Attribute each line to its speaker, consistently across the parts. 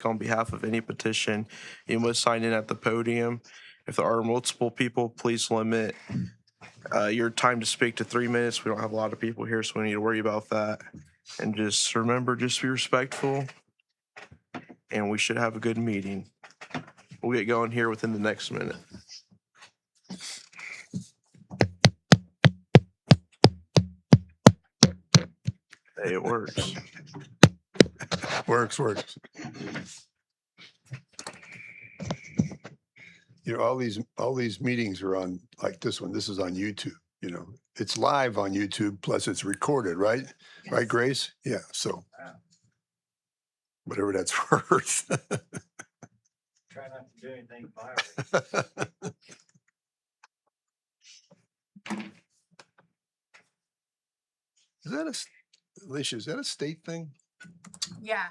Speaker 1: on behalf of any petition, you must sign in at the podium. If there are multiple people, please limit your time to speak to 3 minutes. We don't have a lot of people here, so we need to worry about that. And just remember, just be respectful, and we should have a good meeting. We'll get going here within the next minute. Hey, it works.
Speaker 2: Works. You know, all these meetings are on, like this one. This is on YouTube. You know, it's live on YouTube. Plus, it's recorded, right? Yes. Right, Grace? Yeah. So, whatever that's worth.
Speaker 3: Try not to do anything violent.
Speaker 2: Is that Alicia, is that a state thing?
Speaker 4: Yeah,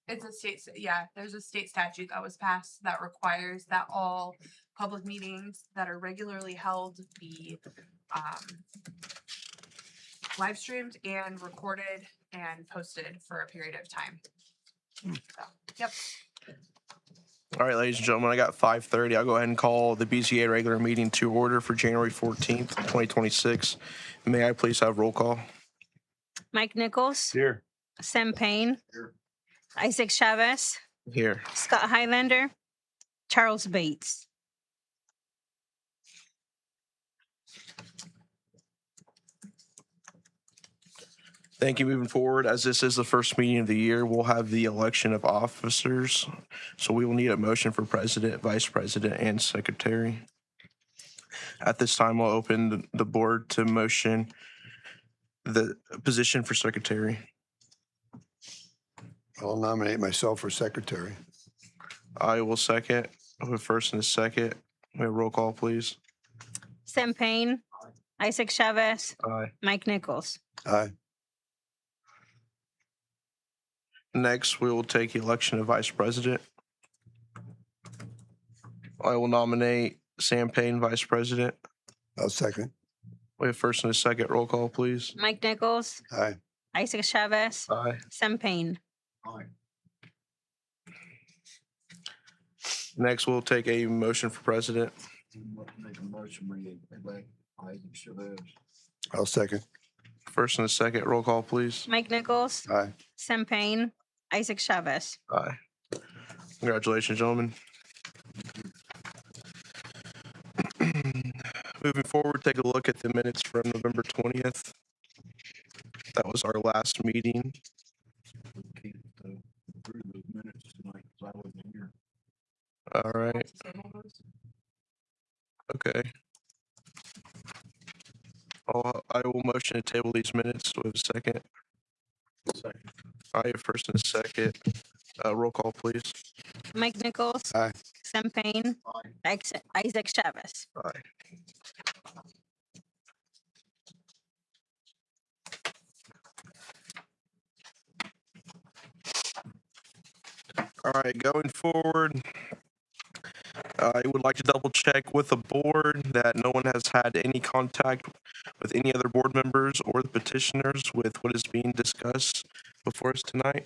Speaker 4: it's a state. Yeah, there's a state statute that was passed that requires that all public meetings that are regularly held be live streamed and recorded and posted for a period of time. So, yep.
Speaker 1: All right, ladies and gentlemen, I got 5:30. I'll go ahead and call the BZA regular meeting to order for January 14th, 2026. May I please have roll call?
Speaker 5: Mike Nichols,
Speaker 2: Here.
Speaker 5: Sam Payne,
Speaker 3: Here.
Speaker 5: Isaac Chavez,
Speaker 1: Here.
Speaker 5: Scott Highlander, Charles Bates.
Speaker 1: Thank you. Moving forward, as this is the first meeting of the year, we'll have the election of officers. So we will need a motion for president, vice president, and secretary. At this time, I'll open the board to motion the position for secretary.
Speaker 2: I'll nominate myself for secretary.
Speaker 1: I will second. With first and a second. We have roll call, please.
Speaker 5: Sam Payne, Isaac Chavez,
Speaker 1: Aye.
Speaker 5: Mike Nichols.
Speaker 2: Aye.
Speaker 1: Next, we will take the election of vice president. I will nominate Sam Payne, vice president.
Speaker 2: I'll second.
Speaker 1: We have first and a second. Roll call, please.
Speaker 5: Mike Nichols,
Speaker 2: Aye.
Speaker 5: Isaac Chavez,
Speaker 1: Aye.
Speaker 5: Sam Payne.
Speaker 3: Aye.
Speaker 1: Next, we'll take a motion for president.
Speaker 3: Make a motion, we elect Isaac Chavez.
Speaker 2: I'll second.
Speaker 1: First and a second. Roll call, please.
Speaker 5: Mike Nichols,
Speaker 2: Aye.
Speaker 5: Sam Payne, Isaac Chavez.
Speaker 1: Aye. Congratulations, gentlemen. Moving forward, take a look at the minutes from November 20th. That was our last meeting.
Speaker 3: We can't approve those minutes tonight because I wasn't here.
Speaker 1: All right. Okay. I will motion to table these minutes. Do we have a second?
Speaker 3: Second.
Speaker 1: I have first and a second. Roll call, please.
Speaker 5: Mike Nichols,
Speaker 2: Aye.
Speaker 5: Sam Payne,
Speaker 3: Aye.
Speaker 5: Isaac Chavez.
Speaker 1: Aye. All right, going forward, I would like to double check with the board that no one has had any contact with any other board members or the petitioners with what is being discussed before us tonight.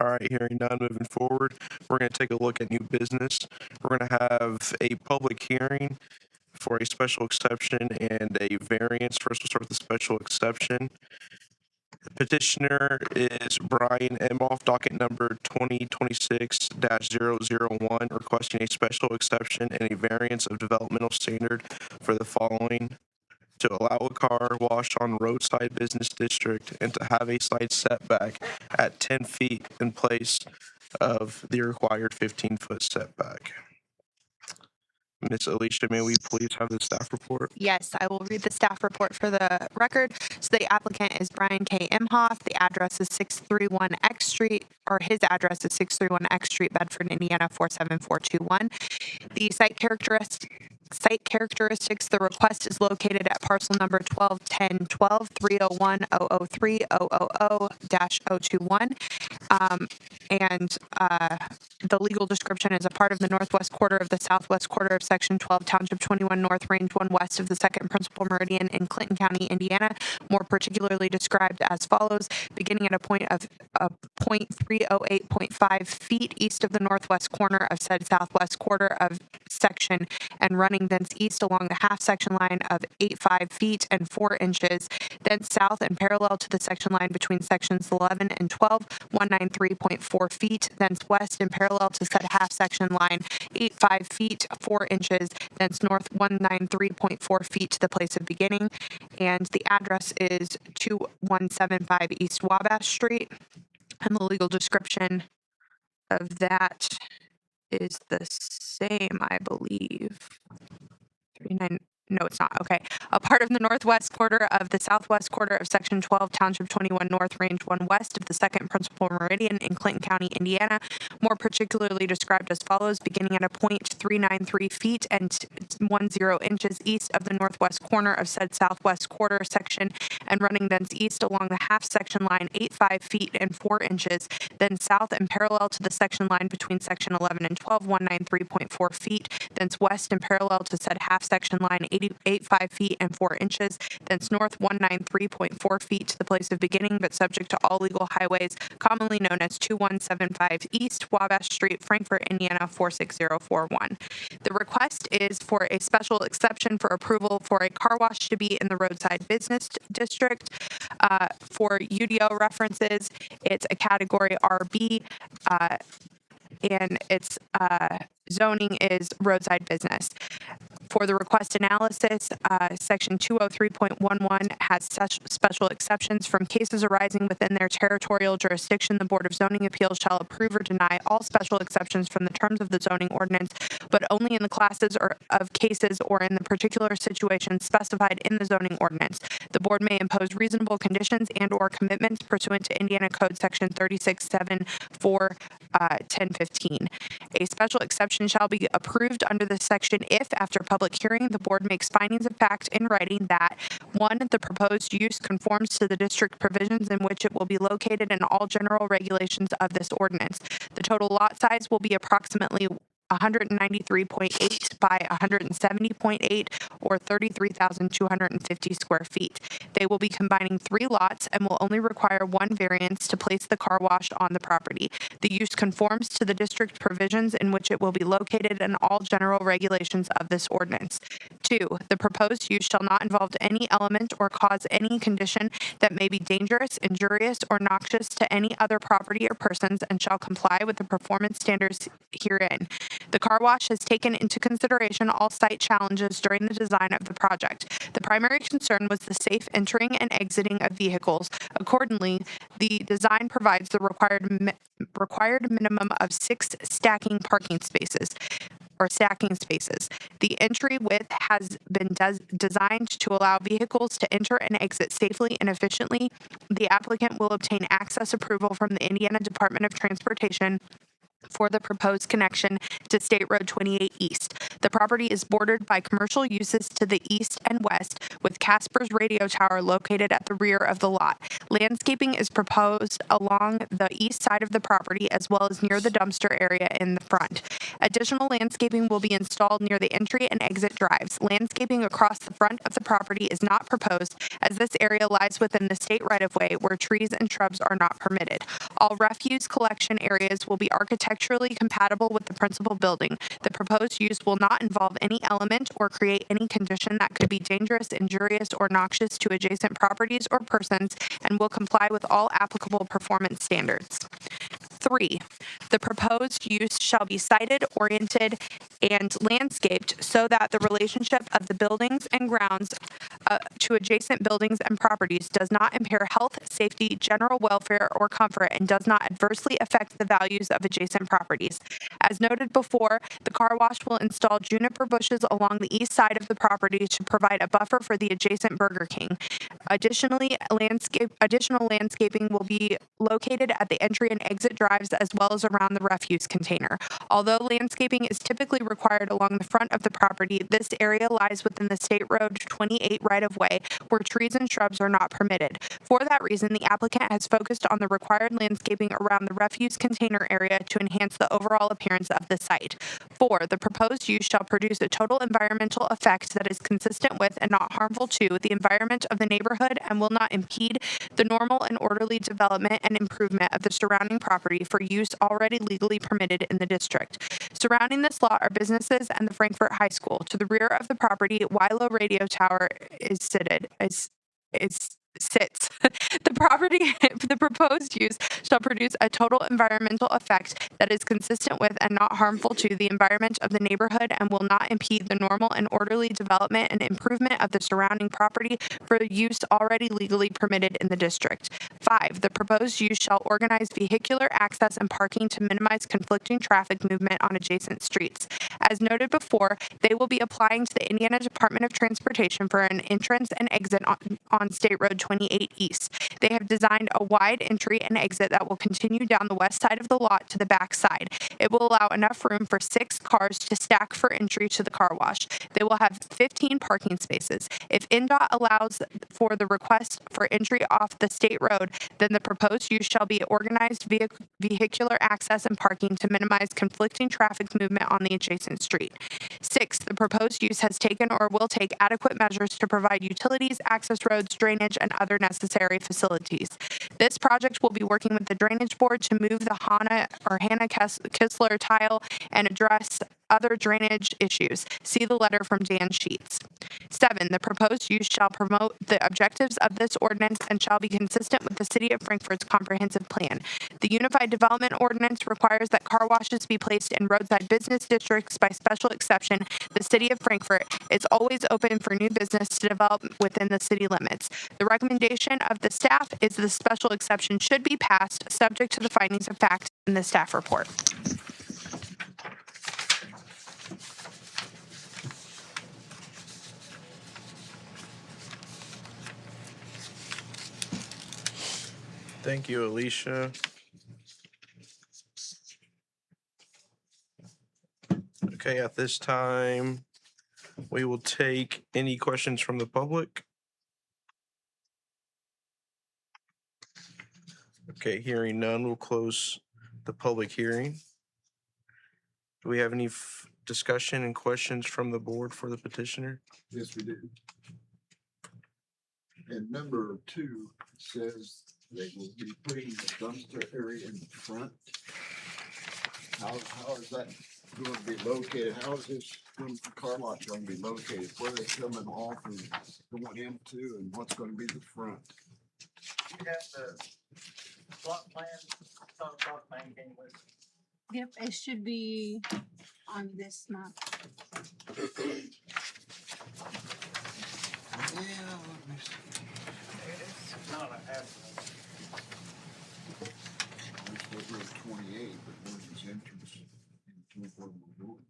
Speaker 1: All right, hearing none, moving forward, we're going to take a look at new business. We're going to have a public hearing for a special exception and a variance. First, we'll start with the special exception. The petitioner is Brian Emhoff, docket number 2026-001, requesting a special exception and a variance of developmental standard for the following: to allow a car wash on roadside business district and to have a side setback at 10 feet in place of the required 15-foot setback. Ms. Alicia, may we please have the staff report?
Speaker 4: Yes, I will read the staff report for the record. So the applicant is Brian K. Imhoff. The address is 631 X Street, or his address is 631 X Street, Bedford, Indiana 47421. The site characteristics site characteristics, the request is located at parcel number 1210123010030000-021. And the legal description is a part of the northwest quarter of the southwest quarter of Section 12, Township 21 North, Range 1 west of the second principal meridian in Clinton County, Indiana, more particularly described as follows: beginning at a point of 0.308.5 feet east of the northwest corner of said southwest quarter of section and running thence east along the half section line of 85 feet and 4 inches, then south and parallel to the section line between sections 11 and 12, 193.4 feet, thence west and parallel to said half section line 85 feet 4 inches, thence north 193.4 feet to the place of beginning, and the address is 2175 East Wabash Street, and the legal description of that is the same, I believe. 39. No, it's not. Okay. A part of the northwest quarter of the southwest quarter of Section 12, Township 21 North, Range 1 west of the second principal meridian in Clinton County, Indiana, more particularly described as follows: beginning at a point 393 feet and 10 inches east of the northwest corner of said southwest quarter section and running thence east along the half section line 85 feet and 4 inches, then south and parallel to the section line between section 11 and 12, 193.4 feet, thence west and parallel to said half section line 85 feet and 4 inches, thence north 193.4 feet to the place of beginning, but subject to all legal highways, commonly known as 2175 East Wabash Street, Frankfort, Indiana 46041. The request is for a special exception for approval for a car wash to be in the roadside business district. For UDO references, it's a category RB, and its zoning is roadside business. For the request analysis, Section 203.11 has such special exceptions from cases arising within their territorial jurisdiction. The Board of Zoning Appeals shall approve or deny all special exceptions from the terms of the zoning ordinance, but only in the classes or of cases or in the particular situations specified in the zoning ordinance. The board may impose reasonable conditions and or commitments pursuant to Indiana Code Section 3674 1015. A special exception shall be approved under this section if, after public hearing, the board makes findings of fact in writing that 1. The proposed use conforms to the district provisions in which it will be located and all general regulations of this ordinance. The total lot size will be approximately 193.8 by 170.8 or 33,250 square feet. They will be combining 3 lots and will only require 1 variance to place the car wash on the property. The use conforms to the district provisions in which it will be located and all general regulations of this ordinance. 2. The proposed use shall not involve any element or cause any condition that may be dangerous, injurious, or noxious to any other property or persons and shall comply with the performance standards herein. The car wash has taken into consideration all site challenges during the design of the project. The primary concern was the safe entering and exiting of vehicles. Accordingly, the design provides the required minimum of 6 stacking parking spaces. The entry width has been designed to allow vehicles to enter and exit safely and efficiently. The applicant will obtain access approval from the Indiana Department of Transportation for the proposed connection to State Road 28 East. The property is bordered by commercial uses to the east and west, with Casper's radio tower located at the rear of the lot. Landscaping is proposed along the east side of the property as well as near the dumpster area in the front. Additional landscaping will be installed near the entry and exit drives. Landscaping across the front of the property is not proposed, as this area lies within the state right-of-way where trees and shrubs are not permitted. All refuse collection areas will be architecturally compatible with the principal building. The proposed use will not involve any element or create any condition that could be dangerous, injurious, or noxious to adjacent properties or persons and will comply with all applicable performance standards. 3. The proposed use shall be sited, oriented, and landscaped so that the relationship of the buildings and grounds to adjacent buildings and properties does not impair health, safety, general welfare, or comfort and does not adversely affect the values of adjacent properties. As noted before, the car wash will install juniper bushes along the east side of the property to provide a buffer for the adjacent Burger King. Additional landscaping will be located at the entry and exit drive drives as well as around the refuse container. Although landscaping is typically required along the front of the property, this area lies within the State Road 28 right-of-way where trees and shrubs are not permitted. For that reason, the applicant has focused on the required landscaping around the refuse container area to enhance the overall appearance of the site. 4, the proposed use shall produce a total environmental effect that is consistent with and not harmful to the environment of the neighborhood and will not impede the normal and orderly development and improvement of the surrounding property for use already legally permitted in the district. Surrounding this lot are businesses and the Frankfurt High School. To the rear of the property, Wilo Radio Tower sits. The proposed use shall produce a total environmental effect that is consistent with and not harmful to the environment of the neighborhood and will not impede the normal and orderly development and improvement of the surrounding property for use already legally permitted in the district. 5, the proposed use shall organize vehicular access and parking to minimize conflicting traffic movement on adjacent streets. As noted before, they will be applying to the Indiana Department of Transportation for an entrance and exit on State Road 28 East. They have designed a wide entry and exit that will continue down the west side of the lot to the back side. It will allow enough room for 6 cars to stack for entry to the car wash. They will have 15 parking spaces. If NDOT allows for the request for entry off the state road, then the proposed use shall be organized vehicular access and parking to minimize conflicting traffic movement on the adjacent street. 6, the proposed use has taken or will take adequate measures to provide utilities, access roads, drainage, and other necessary facilities. This project will be working with the Drainage Board to move the Hannah Kistler tile and address other drainage issues. See the letter from Dan Sheets. 7, the proposed use shall promote the objectives of this ordinance and shall be consistent with the City of Frankfort's comprehensive plan. The Unified Development Ordinance requires that car washes be placed in roadside business districts by special exception. The City of Frankfort is always open for new business to develop within the city limits. The recommendation of the staff is the special exception should be passed, subject to the findings of fact in the staff report.
Speaker 1: Thank you, Alicia. Okay, at this time, we will take any questions from the public. Okay, hearing none, we'll close the public hearing. Do we have any discussion and questions from the board for the petitioner?
Speaker 3: Yes, we do. And number 2 says they will be putting the dumpster area in the front. How is that going to be located? How is this car lot going to be located? Where are they coming off and going into, and what's going to be the front?
Speaker 6: You have the plot plan, plot plan came with.
Speaker 5: Yep, it should be on this map.
Speaker 6: It's not a half.
Speaker 3: That's what Road 28, but where's his entrance into where we're going?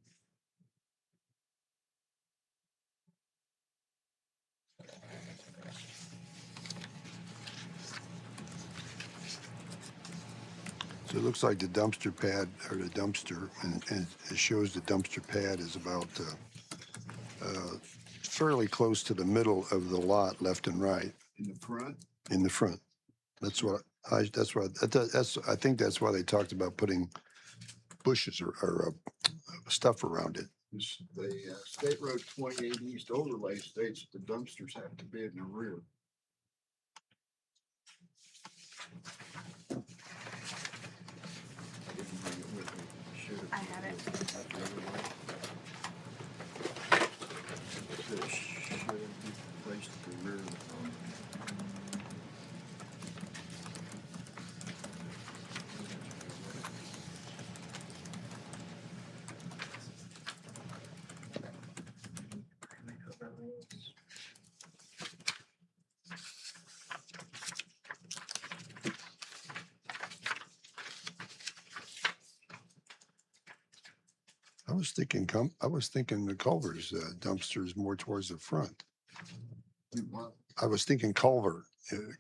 Speaker 2: So it looks like the dumpster pad or the dumpster, and it shows the dumpster pad is about fairly close to the middle of the lot, left and right,
Speaker 3: In the front?
Speaker 2: in the front. That's what I think that's why they talked about putting bushes or stuff around it.
Speaker 3: The State Road 28 East overlay states that the dumpsters have to be in the rear.
Speaker 5: I have it.
Speaker 3: Should be placed at the rear of the car.
Speaker 2: I was thinking the Culver's dumpster is more towards the front.
Speaker 3: What?
Speaker 2: I was thinking Culver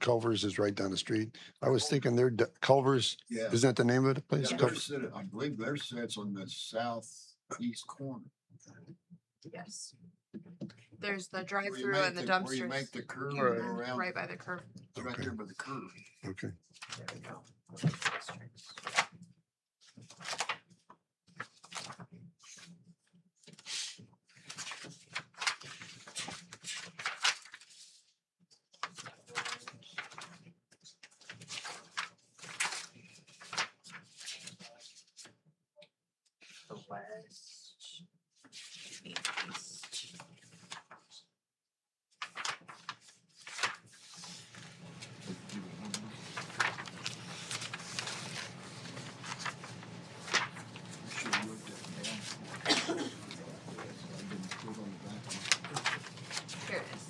Speaker 2: Culver's is right down the street. I was thinking Culver's,
Speaker 3: Yeah.
Speaker 2: isn't that the name of the place?
Speaker 3: Yeah,
Speaker 2: Culver's?
Speaker 3: I believe their sits on the southeast corner.
Speaker 4: Yes. There's the
Speaker 3: Where you
Speaker 4: drive-through
Speaker 3: make
Speaker 4: and the
Speaker 3: Where you
Speaker 4: dumpsters
Speaker 3: make the curve
Speaker 1: Right.
Speaker 3: and go around.
Speaker 4: right by the curb.
Speaker 3: It's right
Speaker 2: Okay.
Speaker 3: there by the curve.
Speaker 2: Okay.
Speaker 4: There we go. The west. East.
Speaker 3: Should have looked at it down. I didn't put on the back one.
Speaker 4: Here it is.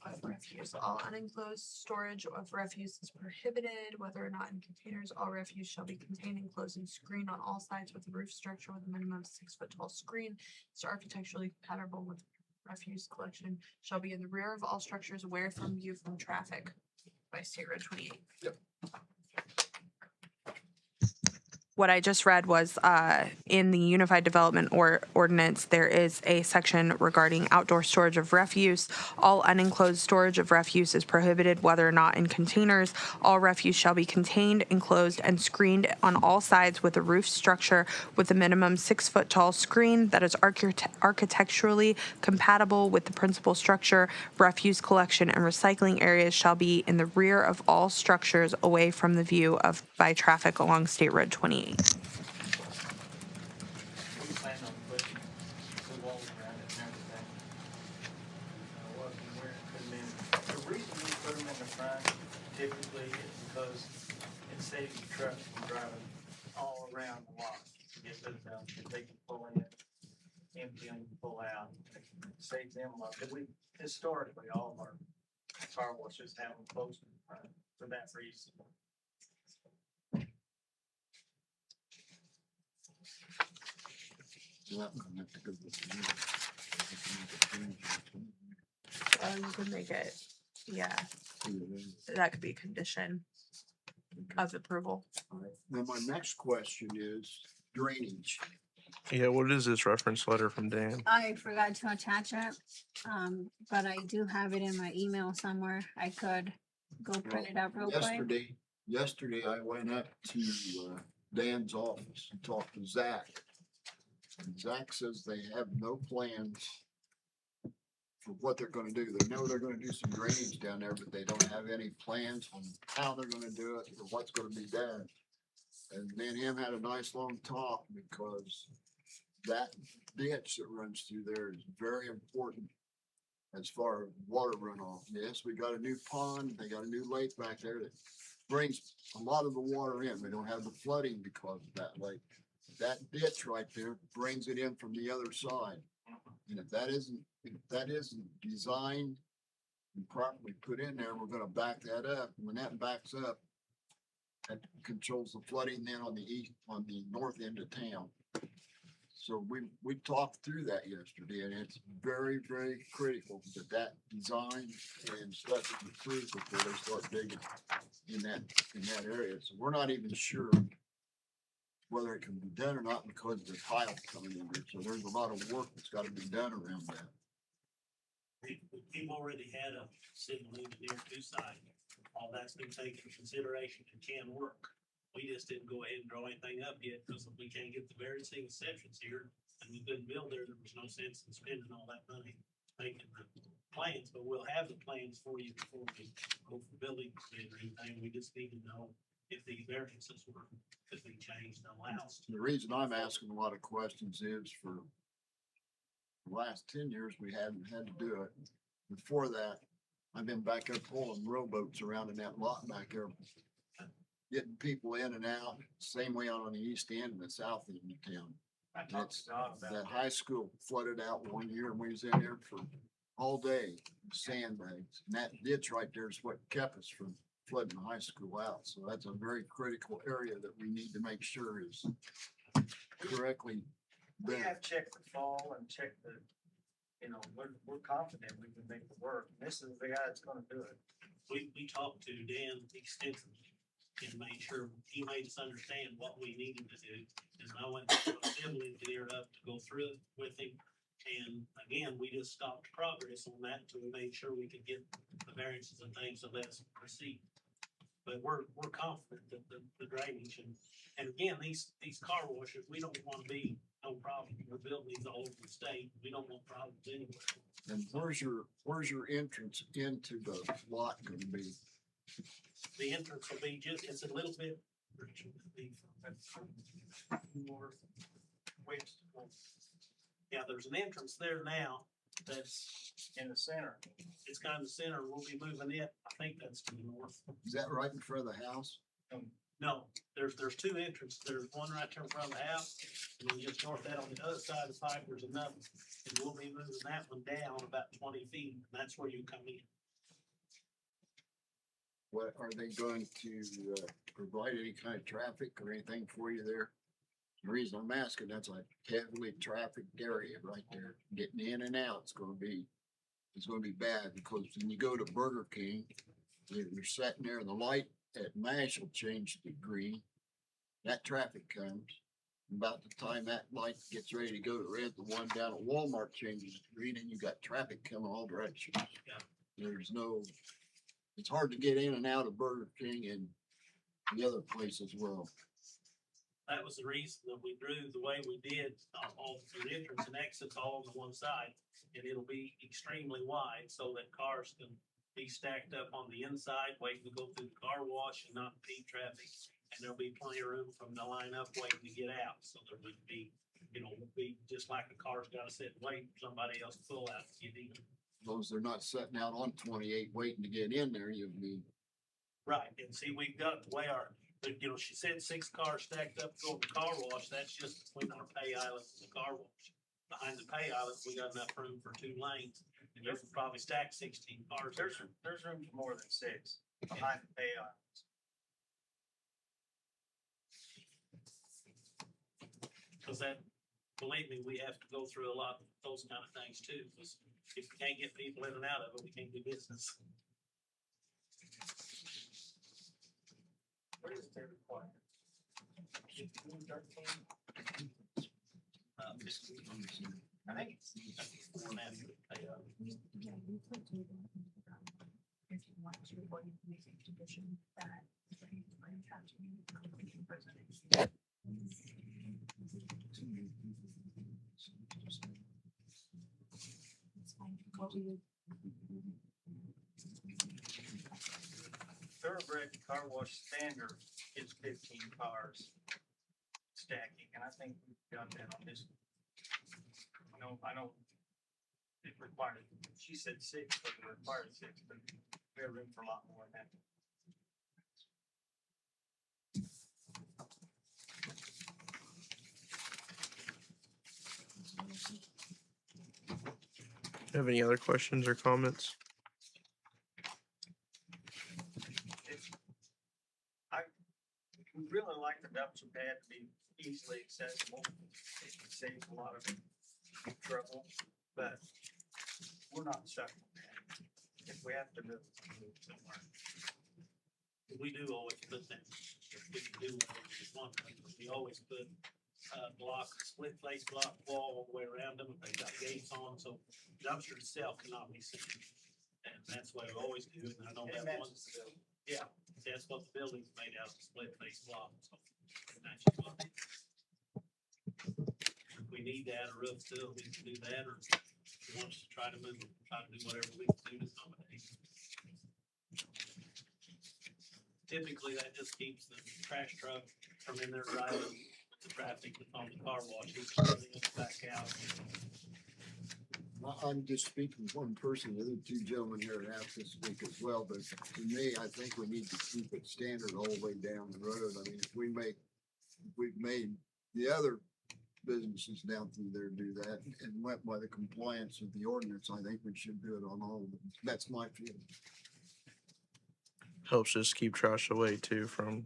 Speaker 4: Of refuse. All unenclosed storage of refuse is prohibited, whether or not in containers. All refuse shall be contained, enclosed, and screened on all sides with a roof structure with a minimum of 6 foot tall screen. It's architecturally compatible with refuse collection. Shall be in the rear of all structures, away from view from traffic. By State Road 28.
Speaker 3: Yep.
Speaker 4: What I just read was in the Unified Development Ordinance, there is a section regarding outdoor storage of refuse. All unenclosed storage of refuse is prohibited, whether or not in containers. All refuse shall be contained, enclosed, and screened on all sides with a roof structure with a minimum 6 foot tall screen that is architecturally compatible with the principal structure. Refuse collection and recycling areas shall be in the rear of all structures away from the view of by traffic along State Road 28.
Speaker 6: We plan on putting the walls around it and everything. The reason we put them in the front typically is because it saves the trucks from driving all around the lot to get those out. They can pull in, empty them, pull out. It saves them a lot. But we, historically, all of our car washes have them close in the front for that reason.
Speaker 3: That one, have to go with the new.
Speaker 4: You can make it, yeah,
Speaker 3: Yeah.
Speaker 4: that could be a condition of approval.
Speaker 3: Now, my next question is drainage.
Speaker 1: Yeah, what is this reference letter from Dan?
Speaker 5: I forgot to attach it, but I do have it in my email somewhere. I could go print it out real quick.
Speaker 3: Yesterday I went up to Dan's office and talked to Zach. And Zach says they have no plans for what they're gonna do. They know they're gonna do some drainage down there, but they don't have any plans on how they're gonna do it or what's gonna be done. And me and him had a nice long talk because that ditch that runs through there is very important as far as water runoff. Yes, we got a new pond, they got a new lake back there that brings a lot of the water in. We don't have the flooding because of that lake. That ditch right there brings it in from the other side. And if that isn't designed and properly put in there, we're gonna back that up. And when that backs up, that controls the flooding then on the east, on the north end of town. So we talked through that yesterday, and it's very, very critical that that design and stuff is approved before they start digging in that area. So we're not even sure whether it can be done or not because of the tiles coming in there. So there's a lot of work that's gotta be done around that.
Speaker 7: We've already had a civil engineer do site. All that's been taken into consideration and can work. We just didn't go ahead and draw anything up yet because we can't get the various exceptions here. And we couldn't build there. There was no sense in spending all that money making the plans, but we'll have the plans for you before we go for building permit or anything. We just need to know if the variances were, could be changed and allowed.
Speaker 3: The reason I'm asking a lot of questions is for The last 10 years, we haven't had to do it. Before that, I've been back there pulling rowboats around in that lot back there, getting people in and out, same way out on the east end and the south end of town.
Speaker 6: I talked
Speaker 3: That's,
Speaker 6: to Don about
Speaker 3: that high school flooded out one year and we was in there for all day, sandbags. And that ditch right there is what kept us from flooding the high school out. So that's a very critical area that we need to make sure is correctly
Speaker 6: We
Speaker 3: done.
Speaker 6: have checked the fall and checked the, we're confident we can make it work. This is the guy that's gonna do it.
Speaker 7: We talked to Dan extensively and made sure he made us understand what we needed to do. And I went to a civil engineer up to go through it with him. And again, we just stopped progress on that until we made sure we could get the variances and things to let us proceed. But we're confident that the drainage and again, these car washes, we don't want to be no problem. We're building these all over the state. We don't want problems anywhere.
Speaker 3: And where's your entrance into the lot gonna be?
Speaker 7: The entrance will be just, it's a little bit.
Speaker 6: West,
Speaker 7: Yeah, there's an entrance there now that's,
Speaker 6: in the center.
Speaker 7: it's kind of the center. We'll be moving it. I think that's to the north.
Speaker 3: Is that right in front of the house?
Speaker 7: No, there's two entrances. There's one right there in front of the house. And then just north of that on the other side of the pipe, there's another. And we'll be moving that one down about 20 feet. And that's where you come in.
Speaker 3: What, are they going to provide any kind of traffic or anything for you there? The reason I'm asking, that's a heavily trafficked area right there. Getting in and out, it's gonna be bad because when you go to Burger King, you're sitting there and the light at MASH will change to green. That traffic comes. About the time that light gets ready to go to red, the one down at Walmart changes to green and you got traffic coming all directions. It's hard to get in and out of Burger King and the other place as well.
Speaker 7: That was the reason that we drew the way we did, all the entrance and exits all on the one side. And it'll be extremely wide so that cars can be stacked up on the inside, waiting to go through the car wash and not impede traffic. And there'll be plenty of room from the line up waiting to get out. So there would be, be just like the car's got to sit and wait for somebody else to pull out to get in.
Speaker 3: As long as they're not sitting out on 28 waiting to get in there, you'll be.
Speaker 7: Right, and see, we've got the way she said 6 cars stacked up to go to the car wash, that's just between our pay island and the car wash. Behind the pay island, we got enough room for 2 lanes, and you can probably stack 16 cars.
Speaker 6: There's room for more than 6 behind the pay islands.
Speaker 7: Cause believe me, we have to go through a lot of those kind of things too, because if we can't get people in and out of it, we can't do business.
Speaker 6: What is their requirement? 15, 13?
Speaker 7: 15.
Speaker 6: I think it's.
Speaker 7: More than that, pay island.
Speaker 8: Yeah, you could do that. If you want to, or you can make a condition that you might have to meet the president. What were you?
Speaker 6: Thoroughbred car wash standard is 15 cars stacking, and I think we've got that on this. I know it required, she said 6, but it required 6, but we have room for a lot more than that.
Speaker 1: Have any other questions or comments?
Speaker 6: We really like the dumpster pad to be easily accessible. It saves a lot of trouble, but we're not stuck on that. If we have to move, we'll move somewhere.
Speaker 7: We do always put that, we can do whatever we want, we always put split face block wall all the way around them, if they got gates on, so the dumpster itself cannot be seen. And that's what we always do, and I know
Speaker 6: It
Speaker 7: that one,
Speaker 6: matches the building.
Speaker 7: yeah, that's what the building's made out of, split face block, so. That's just what it is. If we need to add a roof to it, we can do that, or if we want us to try to move, try to do whatever we can do to accommodate. Typically, that just keeps the trash truck from in there driving with the traffic on the car wash. It's really back out.
Speaker 3: I'm just speaking one person, the other two gentlemen here have to speak as well, but to me, I think we need to keep it standard all the way down the road. I mean, if we've made the other businesses down through there do that and went by the compliance of the ordinance, I think we should do it on all of them. That's my feeling.
Speaker 1: Helps just keep trash away too from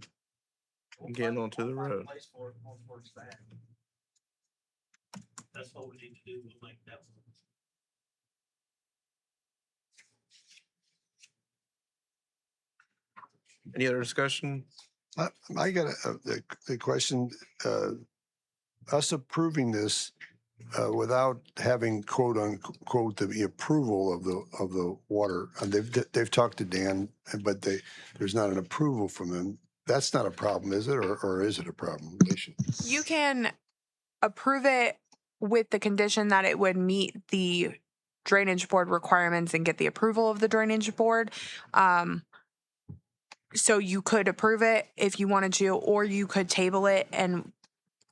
Speaker 1: getting onto the
Speaker 6: We'll find a
Speaker 1: road.
Speaker 6: place for it once it's back.
Speaker 7: That's what we need to do, we'll make that.
Speaker 1: Any other discussion?
Speaker 2: I got the question, us approving this without having quote unquote the approval of the water, and they've talked to Dan, but there's not an approval from them. That's not a problem, is it? Or is it a problem? Alicia?
Speaker 4: You can approve it with the condition that it would meet the drainage board requirements and get the approval of the drainage board. So you could approve it if you wanted to, or you could table it and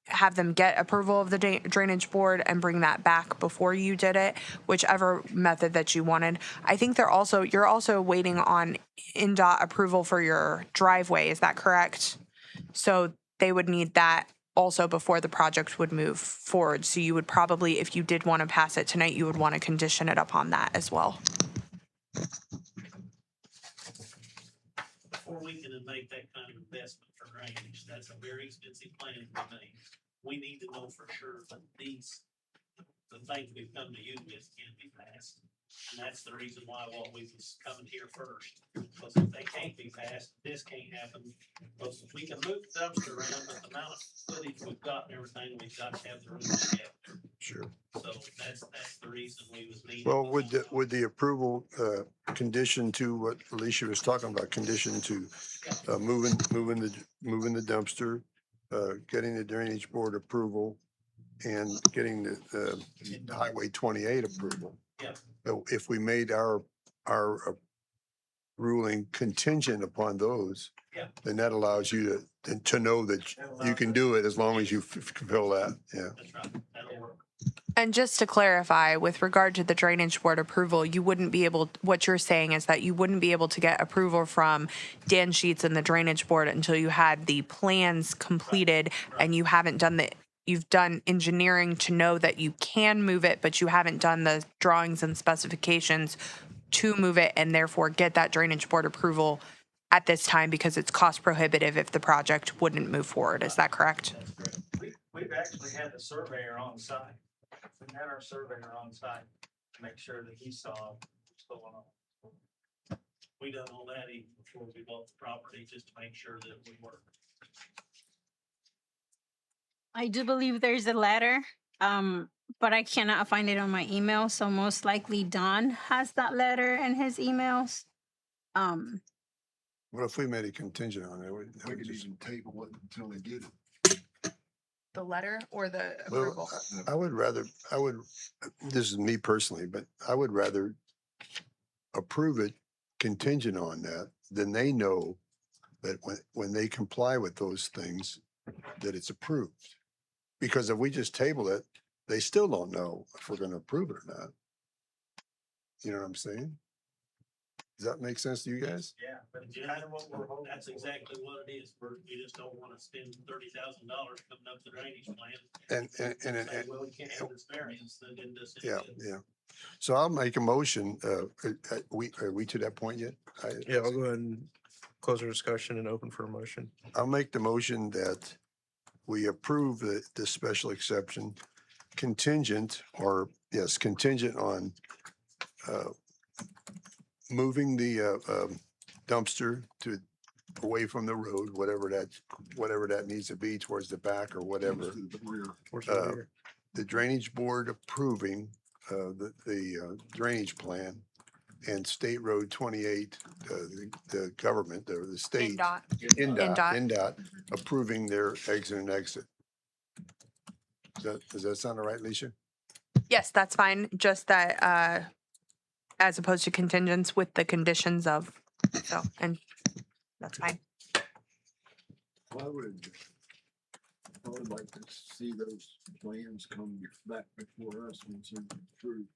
Speaker 4: have them get approval of the drainage board and bring that back before you did it, whichever method that you wanted. I think you're also waiting on NDOT approval for your driveway. Is that correct? So they would need that also before the project would move forward. So you would probably, if you did want to pass it tonight, you would want to condition it upon that as well.
Speaker 7: Before we can make that kind of investment for drainage, that's a very expensive plan to make. We need to know for sure that the things we've come to you with can be passed. And that's the reason why what we was coming here first, because if they can't be passed, this can't happen. Because if we can move the dumpster around with the amount of footage we've got and everything, we've got to have the room together.
Speaker 2: Sure.
Speaker 7: So that's the reason we was needing.
Speaker 2: Well, would the approval condition to what Alicia was talking about, condition to moving the dumpster, getting the drainage board approval, and getting the Highway 28 approval?
Speaker 7: Yeah.
Speaker 2: If we made our ruling contingent upon those,
Speaker 7: Yeah.
Speaker 2: then that allows you to know that you can do it as long as you fulfill that. Yeah.
Speaker 7: That's right, that'll work.
Speaker 4: And just to clarify, with regard to the drainage board approval, you wouldn't be able, what you're saying is that you wouldn't be able to get approval from Dan Sheets and the drainage board until you had the plans completed and you haven't done you've done engineering to know that you can move it, but you haven't done the drawings and specifications to move it and therefore get that drainage board approval at this time because it's cost prohibitive if the project wouldn't move forward. Is that correct?
Speaker 7: That's correct.
Speaker 6: We've actually had the surveyor on site. We had our surveyor on site to make sure that he saw what's going on.
Speaker 7: We done all that even before we bought the property, just to make sure that we work.
Speaker 5: I do believe there's a letter, but I cannot find it on my email. So most likely Don has that letter in his emails.
Speaker 2: What if we made a contingent on it?
Speaker 3: We could even table it until they get it.
Speaker 4: The letter or the
Speaker 2: Well,
Speaker 4: approval?
Speaker 2: this is me personally, but I would rather approve it contingent on that, then they know that when they comply with those things, that it's approved. Because if we just table it, they still don't know if we're gonna approve it or not. You know what I'm saying? Does that make sense to you guys?
Speaker 6: Yeah, but it's
Speaker 7: Yeah,
Speaker 6: kind of what we're hoping.
Speaker 7: that's exactly what it is. We just don't want to spend $30,000 coming up the drainage plan.
Speaker 2: And
Speaker 7: Say, well, we can't have this variance, then it doesn't.
Speaker 2: yeah. So I'll make a motion. Are we to that point yet?
Speaker 1: Yeah, I'll go ahead and close our discussion and open for a motion.
Speaker 2: I'll make the motion that we approve the special exception contingent on moving the dumpster away from the road, whatever that needs to be, towards the back or whatever.
Speaker 3: To the rear.
Speaker 1: Where's the rear?
Speaker 2: The drainage board approving the drainage plan, and State Road 28, the government or the state. NDOT approving their exit and exit. Does that sound all right, Alicia?
Speaker 4: Yes, that's fine. Just that, as opposed to contingents with the conditions of, and that's fine.
Speaker 3: Why would I would like to see those plans come back before us once they're approved.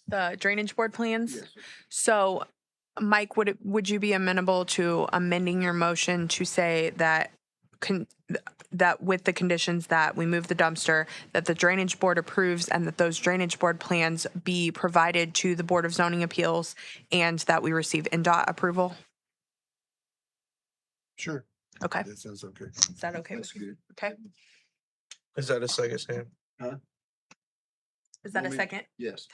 Speaker 4: The drainage board plans?
Speaker 3: Yes, sir.
Speaker 4: So, Mike, would you be amenable to amending your motion to say that that with the conditions that we move the dumpster, that the drainage board approves, and that those drainage board plans be provided to the Board of Zoning Appeals, and that we receive NDOT approval?
Speaker 2: Sure.
Speaker 4: Okay,
Speaker 2: That sounds okay.
Speaker 4: is that okay?
Speaker 3: That's good.
Speaker 4: Okay,
Speaker 1: Is that a second, Sam?
Speaker 4: is that a
Speaker 3: Well,
Speaker 4: second?
Speaker 3: Yes,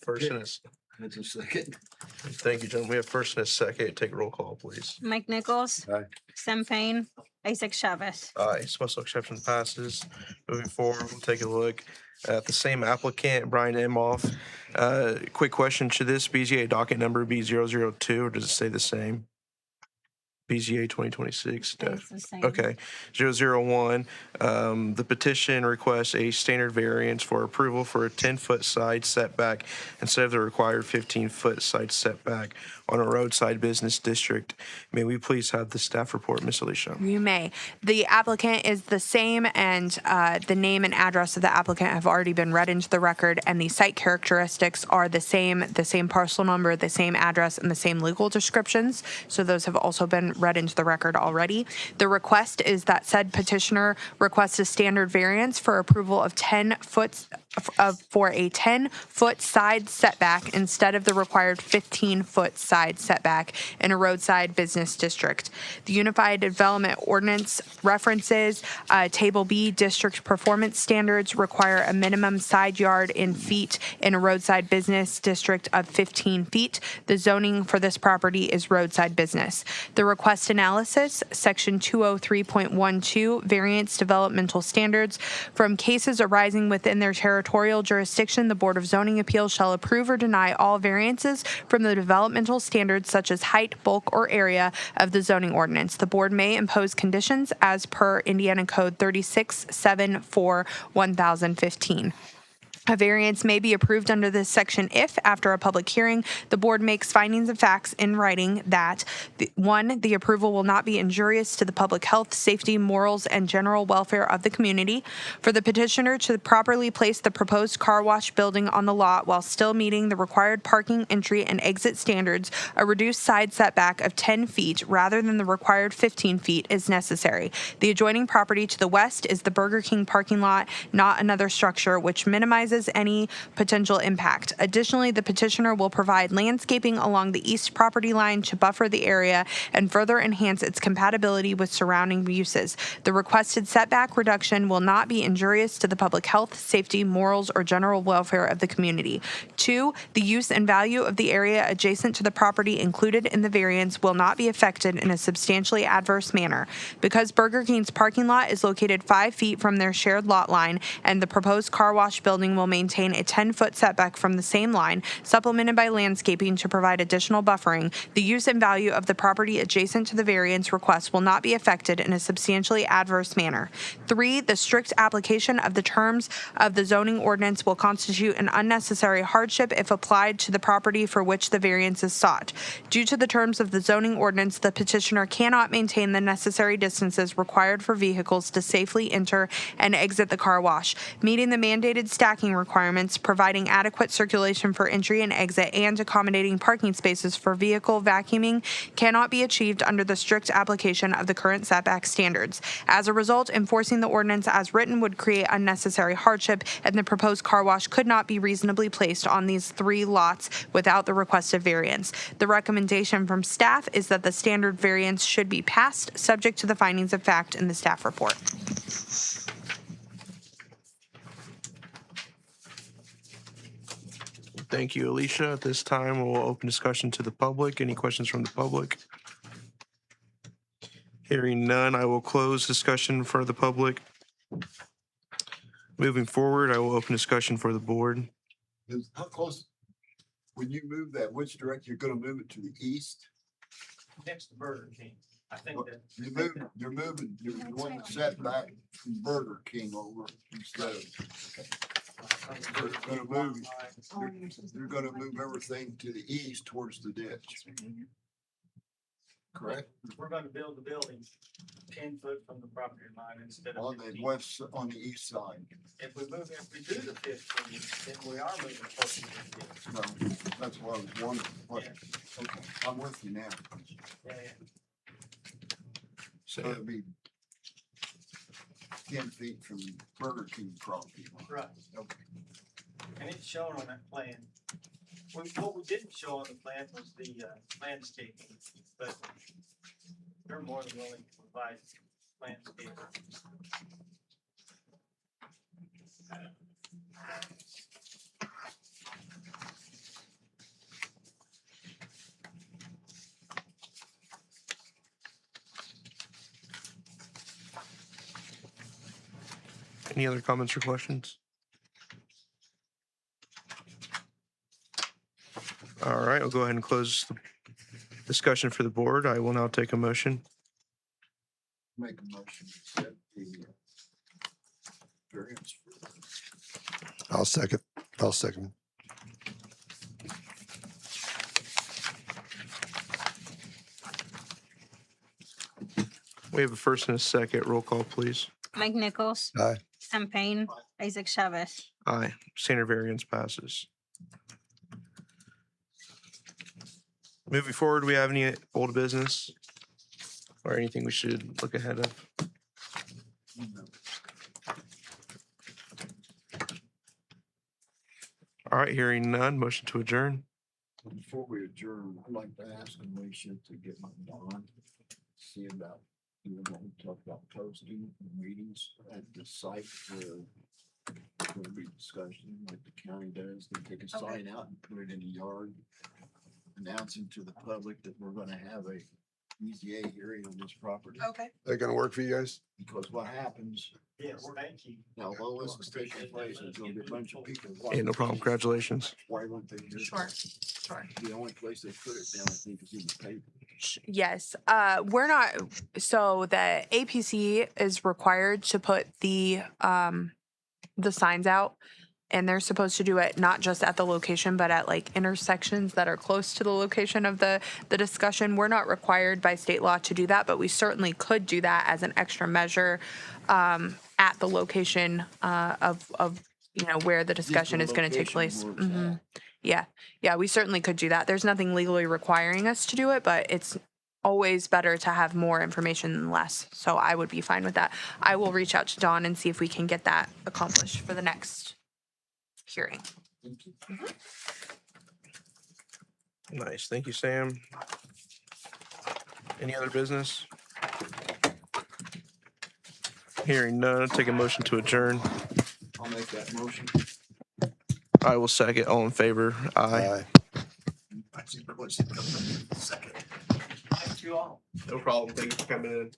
Speaker 1: First and a,
Speaker 3: that's a second.
Speaker 1: thank you, John. We have first and a second. Take a roll call, please.
Speaker 5: Mike Nichols,
Speaker 2: Aye.
Speaker 5: Sam Payne, Isaac Chavez.
Speaker 1: Aye, special exception passes. Moving forward, we'll take a look at the same applicant, Brian Imhoff. Quick question, should this BZA docket number be 002 or does it stay the same? BZA 2026.
Speaker 5: Stays the same.
Speaker 1: Okay, 001, the petition requests a standard variance for approval for a 10-foot side setback instead of the required 15-foot side setback on a roadside business district. May we please have the staff report, Ms. Alicia?
Speaker 4: You may. The applicant is the same, and the name and address of the applicant have already been read into the record, and the site characteristics are the same parcel number, the same address, and the same legal descriptions. So those have also been read into the record already. The request is that said petitioner requests a standard variance for approval of 10 foot for a 10-foot side setback instead of the required 15-foot side setback in a roadside business district. The Unified Development Ordinance references Table B district performance standards require a minimum side yard in feet in a roadside business district of 15 feet. The zoning for this property is roadside business. The request analysis, section 203.12, variance developmental standards. From cases arising within their territorial jurisdiction, the Board of Zoning Appeals shall approve or deny all variances from the developmental standards such as height, bulk, or area of the zoning ordinance. The board may impose conditions as per Indiana Code 3674-1015. A variance may be approved under this section if, after a public hearing, the board makes findings of facts in writing that, 1, the approval will not be injurious to the public health, safety, morals, and general welfare of the community. For the petitioner to properly place the proposed car wash building on the lot while still meeting the required parking, entry, and exit standards, a reduced side setback of 10 feet rather than the required 15 feet is necessary. The adjoining property to the west is the Burger King parking lot, not another structure, which minimizes any potential impact. Additionally, the petitioner will provide landscaping along the east property line to buffer the area and further enhance its compatibility with surrounding uses. The requested setback reduction will not be injurious to the public health, safety, morals, or general welfare of the community. 2, the use and value of the area adjacent to the property included in the variance will not be affected in a substantially adverse manner. Because Burger King's parking lot is located 5 feet from their shared lot line and the proposed car wash building will maintain a 10-foot setback from the same line, supplemented by landscaping to provide additional buffering, the use and value of the property adjacent to the variance request will not be affected in a substantially adverse manner. 3, the strict application of the terms of the zoning ordinance will constitute an unnecessary hardship if applied to the property for which the variance is sought. Due to the terms of the zoning ordinance, the petitioner cannot maintain the necessary distances required for vehicles to safely enter and exit the car wash, meeting the mandated stacking requirements, providing adequate circulation for entry and exit, and accommodating parking spaces for vehicle vacuuming cannot be achieved under the strict application of the current setback standards. As a result, enforcing the ordinance as written would create unnecessary hardship, and the proposed car wash could not be reasonably placed on these 3 lots without the requested variance. The recommendation from staff is that the standard variance should be passed, subject to the findings of fact in the staff report.
Speaker 1: Thank you, Alicia. At this time, we'll open discussion to the public. Any questions from the public? Hearing none, I will close discussion for the public. Moving forward, I will open discussion for the board.
Speaker 3: How close, when you move that, which direction you're gonna move it to the east?
Speaker 6: Next to Burger King. I think that.
Speaker 3: You're going to set back from Burger King over instead of, you're gonna move everything to the east towards the ditch. correct?
Speaker 6: We're gonna build the building 10 foot from the property line instead of
Speaker 3: On the
Speaker 6: 15.
Speaker 3: west, on the east side.
Speaker 6: If we do the 15, then we are moving closer to the 15.
Speaker 3: No, that's what I was wondering. What-
Speaker 6: Yeah.
Speaker 3: Okay, I'm with you now.
Speaker 6: Yeah, yeah.
Speaker 3: So it'd be 10 feet from Burger King property. line.
Speaker 6: Right.
Speaker 3: Okay.
Speaker 6: And it's shown on that plan. What we didn't show on the plan was the landscaping, but they're more than willing to provide landscaping.
Speaker 1: Any other comments or questions? All right, we'll go ahead and close the discussion for the board. I will now take a motion.
Speaker 3: Make a motion to accept the variance.
Speaker 2: I'll second. I'll second.
Speaker 1: We have a first and a second. Roll call, please.
Speaker 5: Mike Nichols.
Speaker 2: Aye.
Speaker 5: Sam Payne. Isaac Chavez.
Speaker 1: Aye. Standard variance passes. Moving forward, do we have any old business or anything we should look ahead of? All right, hearing none, motion to adjourn.
Speaker 3: Before we adjourn, I'd like to ask Alicia to get my bond, see about, you know, we talked about posting meetings at the site where there'll be discussion like the county does. They take a sign out and put it in the yard, announcing to the public that we're gonna have a EZA hearing on this property.
Speaker 8: Okay.
Speaker 2: That gonna work for you guys?
Speaker 3: Because what happens,
Speaker 6: Yes, thank you.
Speaker 3: now, while this is taking place, there's gonna be a bunch of people.
Speaker 1: Yeah, no problem. Congratulations.
Speaker 3: Why wouldn't they do?
Speaker 8: Sure. Sure.
Speaker 3: The only place they put it down, I think, is in the paper.
Speaker 4: Yes, we're not, so the APC is required to put the signs out. And they're supposed to do it not just at the location, but at like intersections that are close to the location of the discussion. We're not required by state law to do that, but we certainly could do that as an extra measure at the location of you know where the discussion is going to take place.
Speaker 3: Location where it's at.
Speaker 4: Yeah, we certainly could do that. There's nothing legally requiring us to do it, but it's always better to have more information than less. So I would be fine with that. I will reach out to Dawn and see if we can get that accomplished for the next hearing.
Speaker 1: Nice. Thank you, Sam. Any other business? Hearing none, take a motion to adjourn.
Speaker 3: I'll make that motion.
Speaker 1: I will second. All in favor? Aye.
Speaker 3: I see the question. Second.
Speaker 6: Thank you all.
Speaker 1: No problem. Thank you for coming in.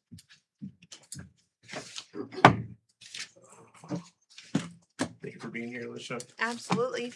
Speaker 1: Thank you for being here, Alicia.
Speaker 4: Absolutely.